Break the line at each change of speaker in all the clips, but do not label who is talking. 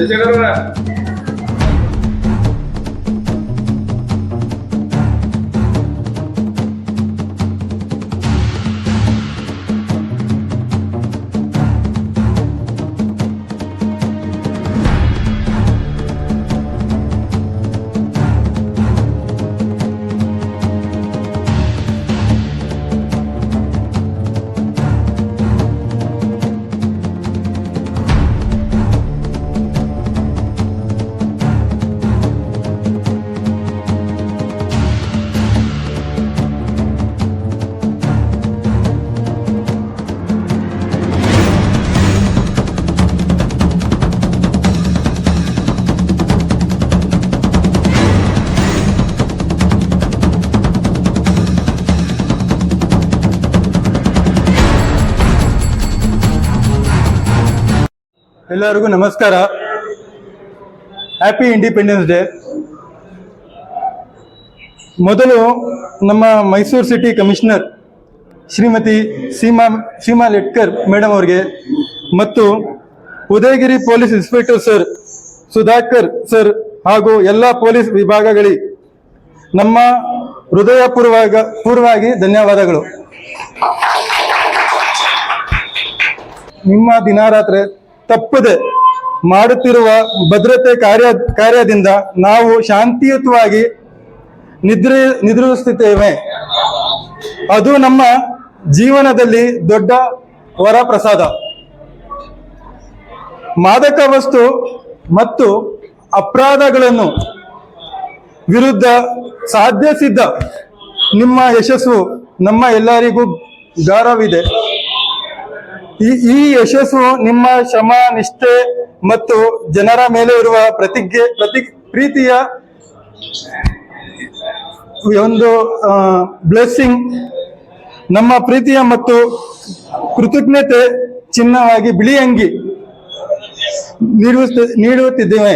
ಎಲ್ಲರಿಗೂ ನಮಸ್ಕಾರ. Happy independence day. ಮೊದಲು ನಮ್ಮ Mysuru city commissioner Shrimati Seema Latkar madam ಅವರಿಗೆ ಮತ್ತು Udayagiri police inspector sir Sudhakar sir ಹಾಗೂ ಎಲ್ಲ ಪೊಲೀಸ್ ವಿಭಾಗಗಳಿಗೆ ನಮ್ಮ ಹೃದಯಪೂರ್ವವಾಗಿ ಧನ್ಯವಾದಗಳು. ನಿಮ್ಮ ದಿನರಾತ್ರಿ ತಪ್ಪದೆ ಮಾಡುತ್ತಿರುವ ಭದ್ರತೆ ಕಾರ್ಯದಿಂದ ನಾವು ಶಾಂತಿಯುತವಾಗಿ ನಿದ್ರಿಸುತ್ತೇವೆ. ಅದು ನಮ್ಮ ಜೀವನದಲ್ಲಿ ದೊಡ್ಡ ವರಪ್ರಸಾದ. ಮಾದಕ ವಸ್ತು ಮತ್ತು ಅಪರಾಧಗಳನ್ನು ವಿರುದ್ಧ ಸಾಧಿಸಿದ ನಿಮ್ಮ ಯಶಸ್ಸು ನಮ್ಮ ಎಲ್ಲರಿಗೂ ಗೌರವವಿದೆ. ಈ ಯಶಸ್ಸು ನಿಮ್ಮ ಶ್ರಮ, ನಿಷ್ಠೆ ಮತ್ತು ಜನರ ಮೇಲೆ ಇರುವ ಪ್ರೀತಿಯ ಒಂದು ಬ್ಲೆಸ್ಸಿಂಗ್. ನಮ್ಮ ಪ್ರೀತಿಯ ಮತ್ತು ಕೃತಜ್ಞತೆ ಚಿನ್ನವಾಗಿ ಬಿಳಿ ಅಂಗಿ ನೀಡುತ್ತಿದ್ದೇವೆ.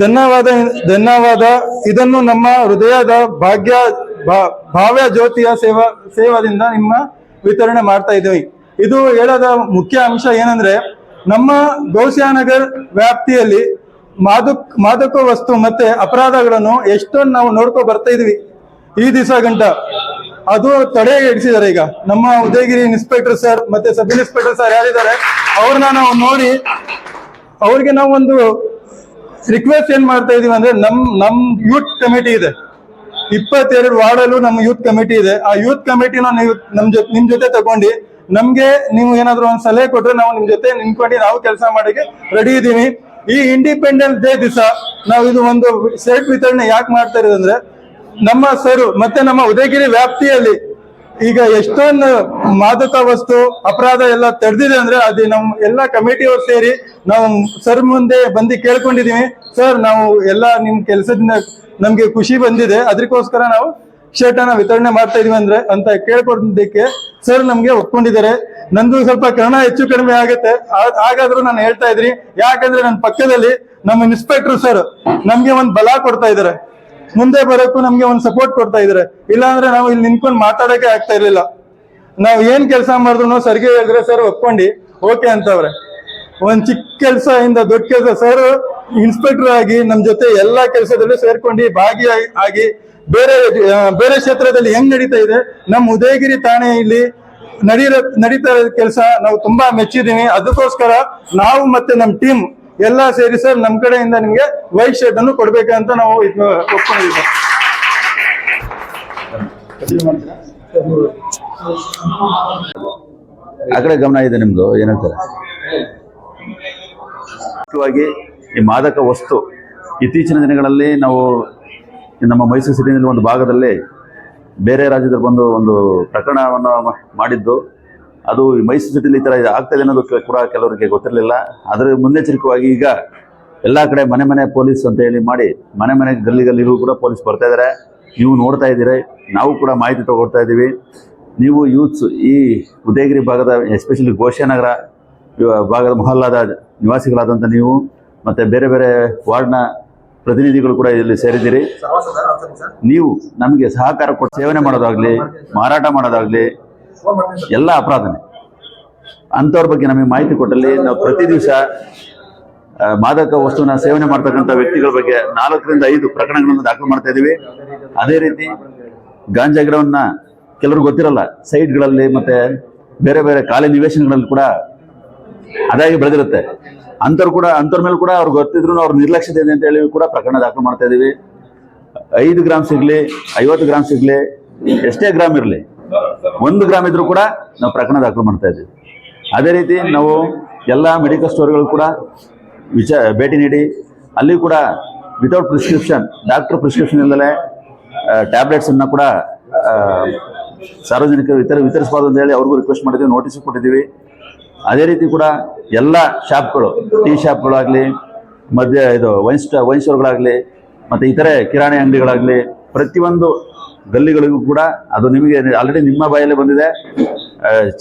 ಧನ್ಯವಾದ. ಇದನ್ನು ನಮ್ಮ ಹೃದಯದ ಭಾವ್ಯ ಜ್ಯೋತಿಯ ಸೇವಾದಿಂದ ನಿಮ್ಮ ವಿತರಣೆ ಮಾಡ್ತಾ ಇದ್ದೇವೆ. ಇದು ಹೇಳೋದ ಮುಖ್ಯ ಅಂಶ ಏನಂದ್ರೆ, ನಮ್ಮ ಗೌಸಿಯಾನಗರ್ ವ್ಯಾಪ್ತಿಯಲ್ಲಿ ಮಾದಕ ವಸ್ತು ಮತ್ತೆ ಅಪರಾಧಗಳನ್ನು ಎಷ್ಟೊಂದು ನಾವು ನೋಡ್ಕೊ ಬರ್ತಾ ಇದೀವಿ ಈ ದಿವಸ ಗಂಟ. ಅದು ತಡೆ ಹಿಡಿಸಿದ್ದಾರೆ. ಈಗ ನಮ್ಮ ಉದಯಗಿರಿ ಇನ್ಸ್ಪೆಕ್ಟರ್ ಸರ್ ಮತ್ತೆ ಸಬ್ ಇನ್ಸ್ಪೆಕ್ಟರ್ ಸರ್ ಯಾರಿದ್ದಾರೆ ಅವ್ರನ್ನ ನಾವು ನೋಡಿ ಅವ್ರಿಗೆ ನಾವು ಒಂದು ರಿಕ್ವೆಸ್ಟ್ ಏನ್ ಮಾಡ್ತಾ ಇದೀವಿ ಅಂದ್ರೆ, ನಮ್ ಯೂತ್ ಕಮಿಟಿ ಇದೆ 22 ವಾರ್ಡಲ್ಲೂ ನಮ್ಮ ಯೂತ್ ಕಮಿಟಿ ಇದೆ. ಆ ಯೂತ್ ಕಮಿಟಿನ ನೀವು ನಿಮ್ ಜೊತೆ ತಗೊಂಡು ನಮ್ಗೆ ನೀವು ಏನಾದ್ರು ಒಂದು ಸಲಹೆ ಕೊಟ್ರೆ ನಾವು ನಿಮ್ ಜೊತೆ ನಿಂತ್ಕೊಂಡು ನಾವು ಕೆಲಸ ಮಾಡಕ್ಕೆ ರೆಡಿ ಇದೀವಿ. ಈ ಇಂಡಿಪೆಂಡೆನ್ಸ್ ಡೇ ದಿವಸ ನಾವು ಇದು ಒಂದು ಸೆಟ್ ವಿತರಣೆ ಯಾಕೆ ಮಾಡ್ತಾ ಇರೋದಂದ್ರೆ, ನಮ್ಮ ಸರ್ ಮತ್ತೆ ನಮ್ಮ ಉದಯಗಿರಿ ವ್ಯಾಪ್ತಿಯಲ್ಲಿ ಈಗ ಎಷ್ಟೊಂದು ಮಾದಕ ವಸ್ತು ಅಪರಾಧ ಎಲ್ಲ ತಡೆದಿದೆ ಅಂದ್ರೆ ಅದು ನಮ್ಮ ಎಲ್ಲ ಕಮಿಟಿಯವ್ರು ಸೇರಿ ನಾವು ಸರ್ ಮುಂದೆ ಬಂದು ಕೇಳ್ಕೊಂಡಿದೀವಿ. ಸರ್, ನಾವು ಎಲ್ಲ ನಿಮ್ ಕೆಲಸದಿಂದ ನಮ್ಗೆ ಖುಷಿ ಬಂದಿದೆ, ಅದಕ್ಕೋಸ್ಕರ ನಾವು ಶರ್ಟ್ ಅನ್ನ ವಿತರಣೆ ಮಾಡ್ತಾ ಇದೀವಿ ಅಂತ ಕೇಳ್ಕೊಂಡಿದ್ದಕ್ಕೆ ಸರ್ ನಮ್ಗೆ ಒಪ್ಕೊಂಡಿದ್ದಾರೆ. ನಂದು ಸ್ವಲ್ಪ ಕನ್ನಡ ಹೆಚ್ಚು ಕಡಿಮೆ ಆಗುತ್ತೆ, ಹಾಗಾದ್ರೂ ನಾನು ಹೇಳ್ತಾ ಇದ್ರಿ. ಯಾಕಂದ್ರೆ ನನ್ನ ಪಕ್ಕದಲ್ಲಿ ನಮ್ಮ ಇನ್ಸ್ಪೆಕ್ಟರ್ ಸರ್ ನಮ್ಗೆ ಒಂದು ಬಲ ಕೊಡ್ತಾ ಇದಾರೆ, ಮುಂದೆ ಬರೋಕ್ಕೂ ನಮ್ಗೆ ಒಂದು ಸಪೋರ್ಟ್ ಕೊಡ್ತಾ ಇದಾರೆ. ಇಲ್ಲಾಂದ್ರೆ ನಾವು ಇಲ್ಲಿ ನಿಂತ್ಕೊಂಡು ಮಾತಾಡಕ್ಕೆ ಆಗ್ತಾ ಇರ್ಲಿಲ್ಲ. ನಾವ್ ಏನ್ ಕೆಲಸ ಮಾಡಿದ್ರು ಸರ್ಗೆ ಹೇಳಿದ್ರೆ ಸರ್ ಒಪ್ಕೊಂಡು ಓಕೆ ಅಂತವ್ರೆ. ಒಂದ್ ಚಿಕ್ಕ ಕೆಲಸ ಇಂದ ದೊಡ್ಡ ಕೆಲಸ ಸರ್ ಇನ್ಸ್ಪೆಕ್ಟರ್ ಆಗಿ ನಮ್ ಜೊತೆ ಎಲ್ಲಾ ಕೆಲಸದಲ್ಲೂ ಸೇರ್ಕೊಂಡು ಭಾಗಿಯಾಗಿ ಬೇರೆ ಕ್ಷೇತ್ರದಲ್ಲಿ ಹೆಂಗ್ ನಡೀತಾ ಇದೆ ನಮ್ಮ ಉದಯಗಿರಿ ಠಾಣೆಯಲ್ಲಿ ನಡೀತಾ ಇರೋ ಕೆಲಸ ನಾವು ತುಂಬಾ ಮೆಚ್ಚಿದೀವಿ. ಅದಕ್ಕೋಸ್ಕರ ನಾವು ಮತ್ತೆ ನಮ್ ಟೀಮ್ ಎಲ್ಲ ಸೇರಿ ಸರ್ ನಮ್ ಕಡೆಯಿಂದ ನಿಮ್ಗೆ ವೈಟ್ ಶರ್ಟ್ ಅನ್ನು ಕೊಡ್ಬೇಕಂತ ನಾವು ಒಪ್ಕೊಂಡಿದ್ದೀವಿ.
ಆ ಕಡೆ ಗಮನ ಇದೆ ನಿಮ್ದು, ಏನಂತಾರೆ ಮುಖ್ಯವಾಗಿ ಈ ಮಾದಕ ವಸ್ತು ಇತ್ತೀಚಿನ ದಿನಗಳಲ್ಲಿ ನಾವು ನಮ್ಮ ಮೈಸೂರು ಸಿಟಿನಲ್ಲಿ ಒಂದು ಭಾಗದಲ್ಲಿ ಬೇರೆ ರಾಜ್ಯದಲ್ಲಿ ಬಂದು ಒಂದು ಪ್ರಕರಣವನ್ನು ಮಾಡಿದ್ದು. ಅದು ಮೈಸೂರು ಸಿಟಿಲಿ ಈ ಥರ ಆಗ್ತಾಯಿದೆ ಅನ್ನೋದು ಕೂಡ ಕೆಲವರಿಗೆ ಗೊತ್ತಿರಲಿಲ್ಲ. ಅದರ ಮುನ್ನೆಚ್ಚರಿಕೆಯಾಗಿ ಈಗ ಎಲ್ಲ ಕಡೆ ಮನೆ ಪೊಲೀಸ್ ಅಂತ ಹೇಳಿ ಮಾಡಿ ಮನೆ ಗಲ್ಲಿಗೂ ಕೂಡ ಪೊಲೀಸ್ ಬರ್ತಾ ಇದ್ದಾರೆ. ನೀವು ನೋಡ್ತಾ ಇದ್ದೀರಿ, ನಾವು ಕೂಡ ಮಾಹಿತಿ ತಗೊಳ್ತಾ ಇದ್ದೀವಿ. ನೀವು ಯೂತ್ಸ್ ಈ ಉದಯಗಿರಿ ಭಾಗದ ಎಸ್ಪೆಷಲಿ ಗೋಶಿಯಾನಗರ ಭಾಗದ ಮೊಹಲ್ಲಾದ ನಿವಾಸಿಗಳಾದಂಥ ನೀವು ಮತ್ತು ಬೇರೆ ವಾರ್ಡ್ನ ಪ್ರತಿನಿಧಿಗಳು ಕೂಡ ಇಲ್ಲಿ ಸೇರಿದ್ದೀರಿ. ನೀವು ನಮಗೆ ಸಹಕಾರ ಕೊಟ್ಟು ಸೇವನೆ ಮಾಡೋದಾಗ್ಲಿ, ಮಾರಾಟ ಮಾಡೋದಾಗ್ಲಿ ಎಲ್ಲ ಅಪರಾಧನೇ. ಅಂಥವ್ರ ಬಗ್ಗೆ ನಮಗೆ ಮಾಹಿತಿ ಕೊಟ್ಟಲ್ಲಿ ನಾವು ಪ್ರತಿ ದಿವಸ ಮಾದಕ ವಸ್ತುವಿನ ಸೇವನೆ ಮಾಡ್ತಕ್ಕಂಥ ವ್ಯಕ್ತಿಗಳ ಬಗ್ಗೆ 4 ರಿಂದ 5 ಪ್ರಕರಣಗಳನ್ನು ದಾಖಲು ಮಾಡ್ತಾ ಇದ್ದೀವಿ. ಅದೇ ರೀತಿ ಗಾಂಜಾ ಗಿಡವನ್ನ ಕೆಲವರು ಗೊತ್ತಿರಲ್ಲ, ಸೈಟ್ಗಳಲ್ಲಿ ಮತ್ತೆ ಬೇರೆ ಬೇರೆ ಖಾಲಿ ನಿವೇಶನಗಳಲ್ಲಿ ಕೂಡ ಅದಾಗಿ ಬೆಳೆದಿರುತ್ತೆ. ಅಂಥವ್ರ ಮೇಲೆ ಕೂಡ ಅವ್ರಿಗೆ ಗೊತ್ತಿದ್ರು ಅವ್ರ ನಿರ್ಲಕ್ಷ್ಯತೆ ಇದೆ ಅಂತ ಹೇಳಿ ಕೂಡ ಪ್ರಕರಣ ದಾಖಲು ಮಾಡ್ತಾ ಇದ್ದೀವಿ. 5 ಗ್ರಾಮ್ ಸಿಗ್ಲಿ, 50 ಗ್ರಾಮ್ ಸಿಗ್ಲಿ, ಎಷ್ಟೇ ಗ್ರಾಮ್ ಇರಲಿ, 1 ಗ್ರಾಮ್ ಇದ್ರೂ ಕೂಡ ನಾವು ಪ್ರಕರಣ ದಾಖಲು ಮಾಡ್ತಾ ಇದ್ದೀವಿ. ಅದೇ ರೀತಿ ನಾವು ಎಲ್ಲ ಮೆಡಿಕಲ್ ಸ್ಟೋರ್ಗಳು ಕೂಡ ಭೇಟಿ ನೀಡಿ ಅಲ್ಲಿ ಕೂಡ ವಿತೌಟ್ ಪ್ರಿಸ್ಕ್ರಿಪ್ಷನ್, ಡಾಕ್ಟರ್ ಪ್ರಿಸ್ಕ್ರಿಪ್ಷನ್ ಇಲ್ಲದೆ ಟ್ಯಾಬ್ಲೆಟ್ಸನ್ನು ಕೂಡ ಸಾರ್ವಜನಿಕರು ವಿತರಿಸಬಾರ್ದು ಅಂತ ಹೇಳಿ ಅವ್ರಿಗೂ ರಿಕ್ವೆಸ್ಟ್ ಮಾಡಿದ್ದೀವಿ, ನೋಟಿಸ್ ಕೊಟ್ಟಿದ್ದೀವಿ. ಅದೇ ರೀತಿ ಕೂಡ ಎಲ್ಲ ಶಾಪ್ಗಳು, ಟೀ ಶಾಪ್ಗಳಾಗಲಿ, ವೈನ್ ಸ್ಟೋರ್ಗಳಾಗಲಿ, ಮತ್ತು ಇತರೆ ಕಿರಾಣಿ ಅಂಗಡಿಗಳಾಗಲಿ, ಪ್ರತಿಯೊಂದು ಗಲ್ಲಿಗಳಿಗೂ ಕೂಡ ಅದು ನಿಮಗೆ ಆಲ್ರೆಡಿ ನಿಮ್ಮ ಬಾಯಲ್ಲೇ ಬಂದಿದೆ,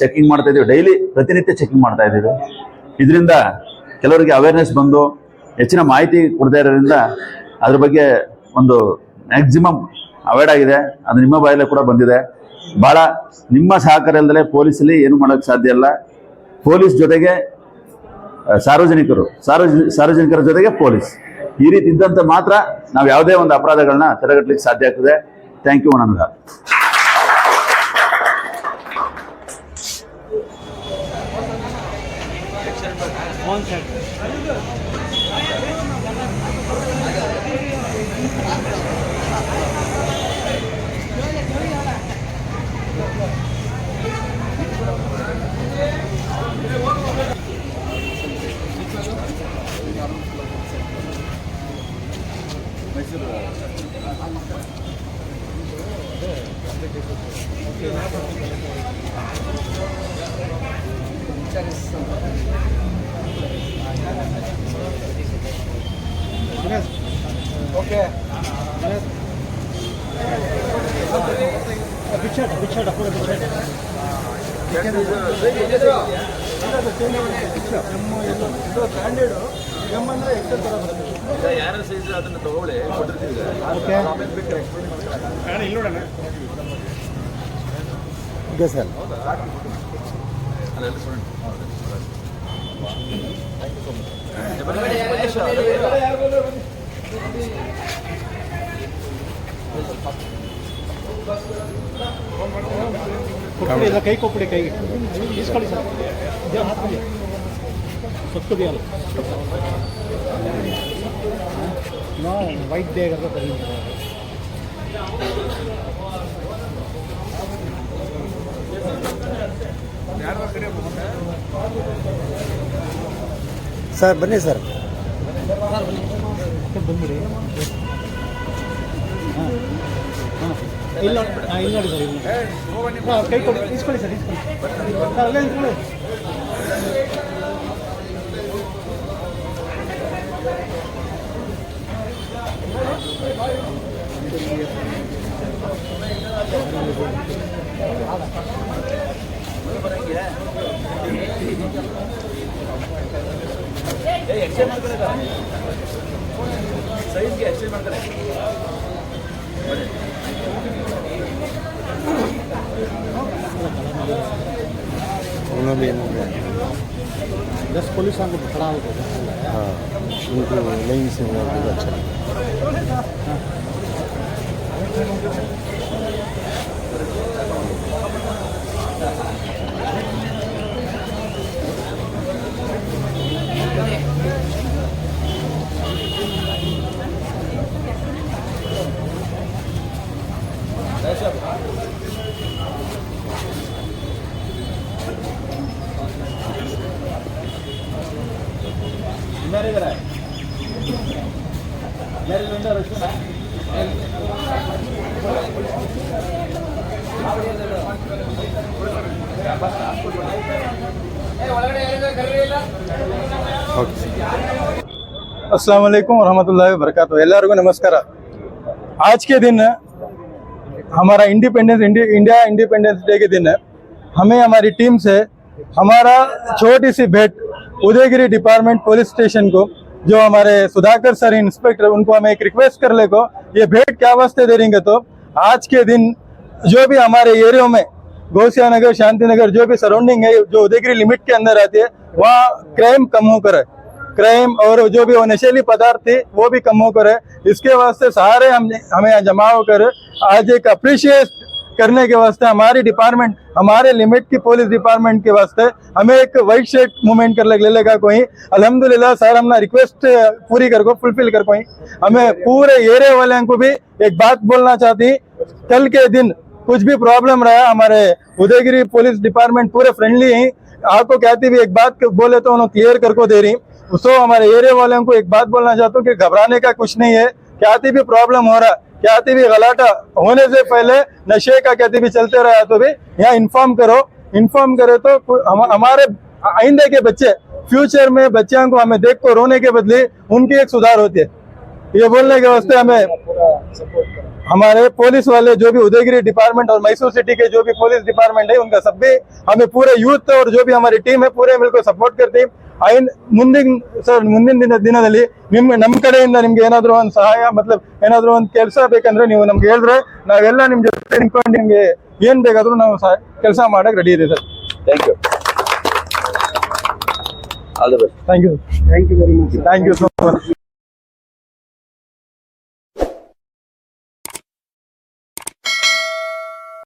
ಚೆಕಿಂಗ್ ಮಾಡ್ತಾ ಇದ್ದೀವಿ. ಡೈಲಿ ಪ್ರತಿನಿತ್ಯ ಚೆಕಿಂಗ್ ಮಾಡ್ತಾ ಇದ್ದೀವಿ. ಇದರಿಂದ ಕೆಲವರಿಗೆ ಅವೇರ್ನೆಸ್ ಬಂದು ಹೆಚ್ಚಿನ ಮಾಹಿತಿ ಕೊಡ್ತಾ ಇರೋದ್ರಿಂದ ಅದ್ರ ಬಗ್ಗೆ ಒಂದು ಮ್ಯಾಕ್ಸಿಮಮ್ ಅವಾಯ್ಡ್ ಆಗಿದೆ. ಅದು ನಿಮ್ಮ ಬಾಯಲ್ಲೇ ಕೂಡ ಬಂದಿದೆ. ಭಾಳ ನಿಮ್ಮ ಸಹಕಾರ ಇಲ್ಲದೆ ಪೊಲೀಸಲ್ಲಿ ಏನು ಮಾಡೋಕ್ಕೆ ಸಾಧ್ಯ ಇಲ್ಲ. ಪೊಲೀಸ್ ಜೊತೆಗೆ ಸಾರ್ವಜನಿಕರ ಜೊತೆಗೆ ಪೊಲೀಸ್, ಈ ರೀತಿ ಇದ್ದಂತೆ ಮಾತ್ರ ನಾವು ಯಾವುದೇ ಒಂದು ಅಪರಾಧಗಳನ್ನ ತಡೆಗಟ್ಟಲಿಕ್ಕೆ ಸಾಧ್ಯ ಆಗ್ತದೆ. Thank you Ananta.
Okay.
ಯಾರು ಸೈಜ್ ಅದನ್ನ ತಗೊಳ್ಳಿ,
ಇದೆ ಸರ್. ಕೈ ಕೊಪ್ಪಡಿ, ಕೈಗೆ ಇಸ್ಕೊಳ್ಳಿ ಸರ್. ಸೊತ್ತು ದಿಯಲ್ಲ ವೈಟ್ ಡೇ ಸರ್. ಬನ್ನಿ ಸರ್, ಬಂದ್ಬಿಡಿ. ಇಲ್ಲ ನೋಡಿ ಸರ್, ಇಲ್ಲ ಕೈ ಕೊಡಿ, ಇಸ್ಕೊಳ್ಳಿ ಸರ್, ಇಸ್ಕೊಳ್ಳಿ ಅಲ್ಲೇ ಇಸ್ಕೊಳ್ಳಿ.
ಸೈಜ್ಗೆ ಎಕ್ಸ್ಚೇಂಜ್ ಮಾಡ್ತಾರೆ.
दस पुलिस को खड़ा हो गया। हाँ, उनको नहीं से अच्छा।
अस्सलाम वालेकुम वरहमतुल्लाहि वबरकातुहू। ಎಲ್ಲರಿಗೂ ನಮಸ್ಕಾರ। आज के दिन हमारा इंडिया इंडिपेंडेंस डे के दिन हमें हमारी टीम से हमारा छोटी सी भेंट उदयगिरी डिपार्टमेंट पुलिस स्टेशन को, जो हमारे सुधाकर सर इंस्पेक्टर, उनको हमें एक रिक्वेस्ट कर ले को ये भेंट क्या वास्ते दे देंगे। तो आज के दिन जो भी हमारे एरिया में गौसिया नगर, शांति नगर, जो भी सराउंडिंग है, जो उदयगिरी लिमिट के अंदर आती है, वहाँ क्राइम कम होकर है। क्राइम और जो भी वो नशीली पदार्थ थी वो भी कम होकर है। इसके वास्ते सारे हमें यहाँ जमा होकर आज एक अप्रिशिएट करने के वास्ते हमारी डिपार्टमेंट, हमारे लिमिट की पुलिस डिपार्टमेंट के वास्ते हमें एक वाइट शर्ट मूवमेंट कर ले लेगा कोई। अल्हम्दुलिल्लाह सर हमने रिक्वेस्ट पूरी कर को फुलफिल कर कोई। हमें पूरे एरिया वाले को भी एक बात बोलना चाहती, कल के दिन कुछ भी प्रॉब्लम रहा, हमारे उदयगिरी पुलिस डिपार्टमेंट पूरे फ्रेंडली हैं। आपको कहती भी एक बात बोले तो उन्होंने क्लियर कर को दे रही। सो हमारे एरिया वालों को एक बात बोलना चाहता हूँ कि घबराने का कुछ नहीं है। कहती भी प्रॉब्लम हो रहा, कहती भी गलाटा होने से पहले नशे का कहती भी चलते रहा तो भी यहाँ इन्फॉर्म करो। इन्फॉर्म करे तो हमारे आइंदे के बच्चे फ्यूचर में बच्चों को हमें देख को रोने के बदले उनकी एक सुधार होती है। ये बोलने के वास्ते हमें हमारे पुलिस वाले जो भी उदयगिरी डिपार्टमेंट और मैसूर सिटी के जो भी पुलिस डिपार्टमेंट है उनका सब भी हमें पूरे यूथ और जो भी हमारी टीम है पूरे मिलकर सपोर्ट करती। ಮುಂದಿನ ದಿನದಲ್ಲಿ ನಮ್ಮ ಕಡೆಯಿಂದ ನಿಮ್ಗೆ ಏನಾದ್ರು ಒಂದು ಸಹಾಯ ಮತ್ಲಬ್ ಏನಾದ್ರು ಒಂದು ಕೆಲಸ ಬೇಕಂದ್ರೆ ನೀವು ನಮ್ಗೆ ಹೇಳಿದ್ರೆ ನಾವೆಲ್ಲ ನಿಮ್ ಜೊತೆ ನಿಂತ್ಕೊಂಡು ನಿಮ್ಗೆ ಏನ್ ಬೇಕಾದ್ರೂ ನಾವು ಕೆಲಸ ಮಾಡಕ್ ರೆಡಿ ಇದೆ sir.
Thank you, all the best.
Thank you very much, thank you so much.